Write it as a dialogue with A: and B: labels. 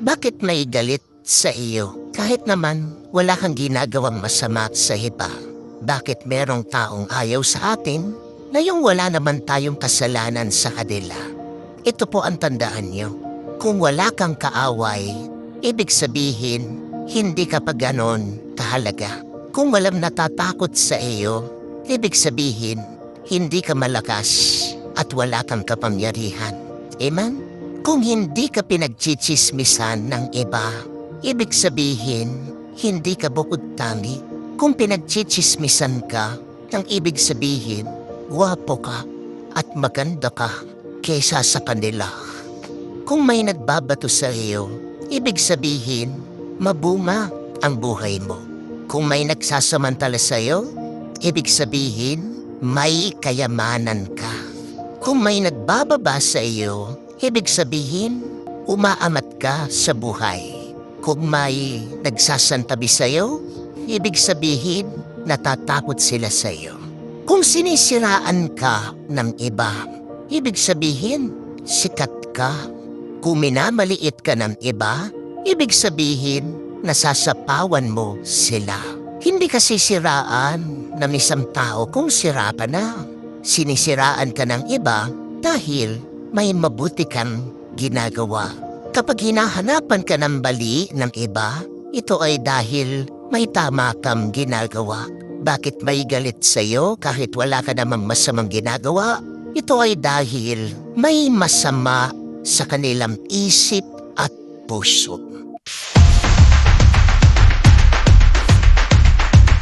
A: Bakit may galit sa iyo? Kahit naman wala kang ginagawang masama sa iba. Bakit merong taong ayaw sa atin na yung wala naman tayong kasalanan sa kanila? Ito po ang tandaan niyo. Kung wala kang kaaway, ibig sabihin, hindi ka pa ganon kahalaga. Kung walang natatakot sa iyo, ibig sabihin, hindi ka malakas at wala kang kapangyarihan. Amen? Kung hindi ka pinagchichismisan ng iba, ibig sabihin, hindi ka bukod tangi. Kung pinagchichismisan ka, ang ibig sabihin, gwapo ka at maganda ka kaysa sa kanila. Kung may nagbabato sa iyo, ibig sabihin, mabunga ang buhay mo. Kung may nagsasamantala sa iyo, ibig sabihin, may kayamanan ka. Kung may nagbababa sa iyo, ibig sabihin, umaamat ka sa buhay. Kung may nagsasantabi sa iyo, ibig sabihin, natatakot sila sa iyo. Kung sinisiraan ka ng iba, ibig sabihin, sikat ka. Kung minamaliit ka ng iba, ibig sabihin, nasasapawan mo sila. Hindi ka sisiraan ng isang tao kung sira ka na. Sinisiraan ka ng iba dahil may mabuti kang ginagawa. Kapag hinahanapan ka ng bali ng iba, ito ay dahil may tama kang ginagawa. Bakit may galit sa'yo kahit wala ka namang masamang ginagawa? Ito ay dahil may masama sa kanilang isip at puso.